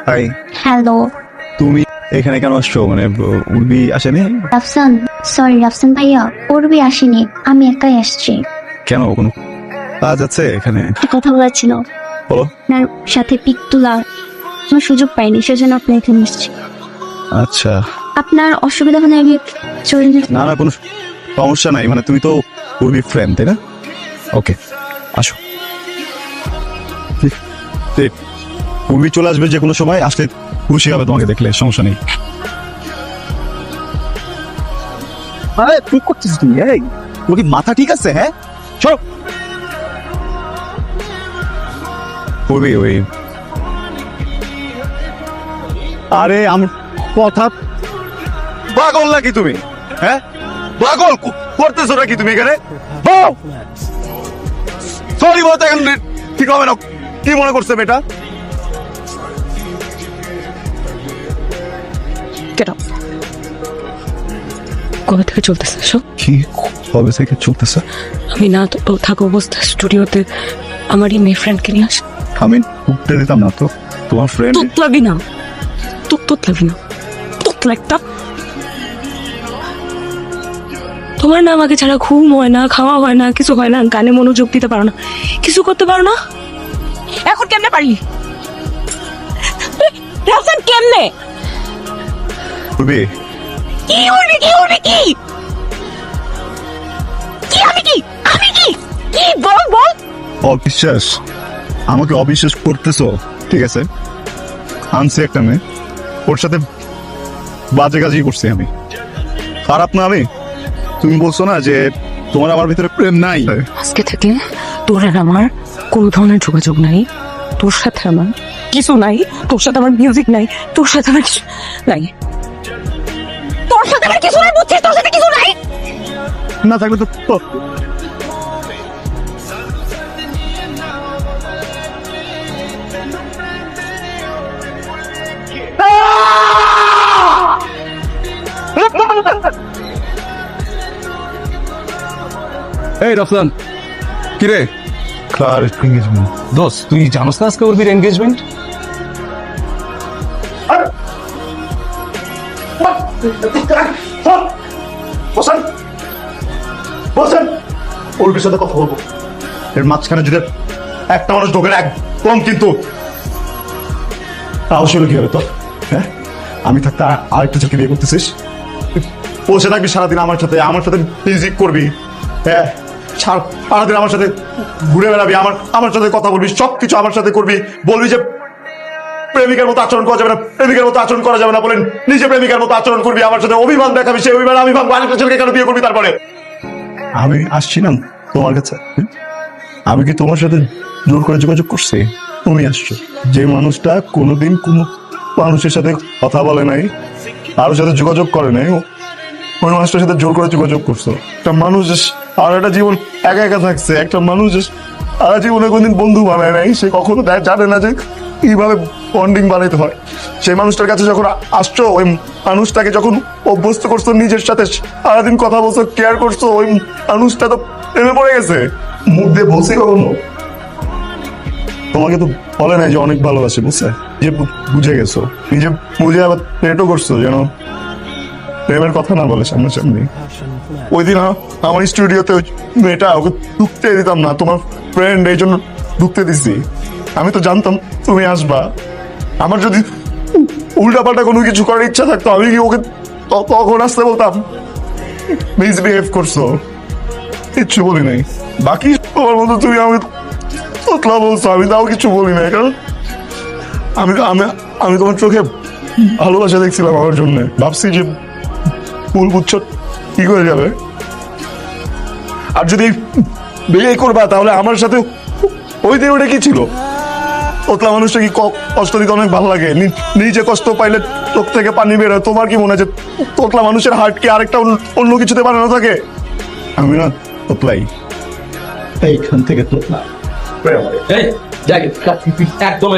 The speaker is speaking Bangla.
হাই, হ্যালো তুমি এখানে কেন আসছো? মানে উর্বি আসেনি? রাফসান, সরি রাফসান ভাইয়া, পূর্বে আসেনি, আমি একাই আসছি। কেন, কোনো কাজ আছে এখানে? একটা কথা বলার ছিল, বলো। আপনার সাথে পিক তোলা আমার সুযোগ পাইনি, সেজন্য আপনি এখানে এসেছি। আচ্ছা, আপনার অসুবিধা হলে আমি চলে যেতে। না না, কোনো সমস্যা নাই। মানে তুমি তো উর্বি ফ্রেন্ড, তাই না? ওকে, আসো। ঠিক, উর্বি চলে আসবে যে কোনো সময়, আসলে খুশি হবে তোমাকে দেখলে, সমস্যা নেই। আরে তুই করছিস তুমি? এই তোর কি মাথা ঠিক আছে? হ্যাঁ, চলো। উর্বি, ওই আরে আমার কথা, পাগল নাকি তুমি? হ্যাঁ, পাগল করতেছো নাকি তুমি এখানে? সরি বলতে এখন ঠিক হবে না। কি মনে করছে মেয়েটা? কবে থেকে চলতেছে এসব? কি কবে থেকে চলতেছে? আমি না তো থাকা অবস্থা স্টুডিওতে আমার এই মেয়ে ফ্রেন্ডকে নিয়ে আস। আমি উঠতে দিতাম না তো। তোমার ফ্রেন্ড তোত লাগবি না, তোত লাগবি না, তোত লাগতা। তোমার না আমাকে ছাড়া ঘুম হয় না, খাওয়া হয় না, কিছু হয় না, গানে মনোযোগ দিতে পারো না, কিছু করতে পারো না। এখন কেমনে পারি? রাফসান কেমনে? উর্বি, কি উড়বি, কি উড়বি, কি কি আমি কি আমি কি কি বল বল। অবিশ্বাস, আমাকে অবিশ্বাস করতেছো? ঠিক আছে, আনছি একটা মেয়ে, ওর সাথে বাজে কাজই করছি আমি। খারাপ না আমি? তুমি বলছো না যে তোমার আমার ভিতরে প্রেম নাই? আজকে থেকে তোর আর আমার কোনো ধরনের যোগাযোগ নাই। তোর সাথে আমার কিছু নাই, তোর সাথে আমার মিউজিক নাই, তোর সাথে আমার কিছু নাই, তোর সাথে আমার কিছু নাই, বুঝছিস? তোর সাথে কিছু নাই। না থাকলে তো এই রফসান, কিরে কার এঙ্গেজমেন্ট? দোস্ত, তুই জানোস না আজকে উর্বির এনগেজমেন্ট? বসেন বসেন, উর্বির সাথে কথা বলবো। এর মাঝখানে যদি একটা মানুষ ঢোকে না, একদম কিন্তু তাও ছিল কি হবে তো? হ্যাঁ, আমি থাকতে আরেকটা ছেলেকে বিয়ে করতেছিস? বসে থাকবি সারাদিন আমার সাথে, আমার সাথে মিউজিক করবি, হ্যাঁ, সারাদিন আমার সাথে ঘুরে বেড়াবি, আমার সাথে কথা বলবি, সবকিছু আমার সাথে করবি, বলবি যে প্রেমিকার মতো আচরণ করা যাবে না, প্রেমিকার মতো আচরণ করা যাবে না, বলেন নিজে প্রেমিকার মতো আচরণ করবি, আমার সাথে অভিমান দেখাবি, সেই অভিমান আমি ভাববো আরেকটা ছেলেকে কেন বিয়ে করবি। তারপরে আমি আসছি না তোমার কাছে, আমি কি তোমার সাথে জোর করে যোগাযোগ করছি? তুমি আসছো। যে মানুষটা কোনোদিন কোনো মানুষের সাথে কথা বলে নাই, কারোর সাথে যোগাযোগ করে নাই, ওই মানুষটার সাথে জোর করে যোগাযোগ করছো। একটা মানুষ আর একটা জীবন একা একা থাকছে, একটা মানুষ সারা জীবনে কোনদিন বন্ধু বানায় নাই, সে কখনো জানে না যে কিভাবে বন্ডিং বানাইতে হয়। সেই মানুষটার কাছে যখন আসছো, ওই মানুষটাকে যখন অভ্যস্ত করছো, নিজের সাথে সারাদিন কথা বলছো, কেয়ার করছো, ওই মানুষটা তো প্রেমে পড়ে গেছে। মুখ দিয়ে বলছি কখনো? তোমাকে তো বলে নাই যে অনেক ভালোবাসে, বুঝছে? যে বুঝে গেছো, নিজে বুঝে আবার পেটও করছো যেন প্রেমের কথা না বলে সামনাসামনি। ওই দিন আমার স্টুডিওতে মেয়েটা, ওকে ঢুকতে দিতাম না, তোমার ফ্রেন্ড এই জন্য ঢুকতে দিছি। আমি তো জানতাম তুমি আসবা। আমার যদি উল্টাপাল্টা কোনো কিছু করার ইচ্ছা থাকতো, আমি কি ওকে তখন আসতে বলতাম? মিসবিহেভ করছো, কিচ্ছু বলি নাই। বাকি তোমার মতো তুমি আমি তোতলা বলছো, আমি তাও কিছু বলি নাই, কারণ আমি আমি আমি তোমার চোখে ভালোবাসা দেখছিলাম আমার জন্য। ভাবছি যে ফুল গুচ্ছ কি করে যাবে, আর যদি বিয়ে করবা তাহলে আমার সাথে ওই দিন ওটা কি ছিল? তোতলা মানুষটা কি কষ্ট দিতে অনেক ভালো লাগে, নিজে কষ্ট পাইলে চোখ থেকে পানি বের হয়। তোমার কি মনে হয় যে তোতলা মানুষের হার্ট কি আরেকটা অন্য কিছুতে বানানো থাকে? আমি না তোতলাই, এইখান থেকে তোতলা। এই একদম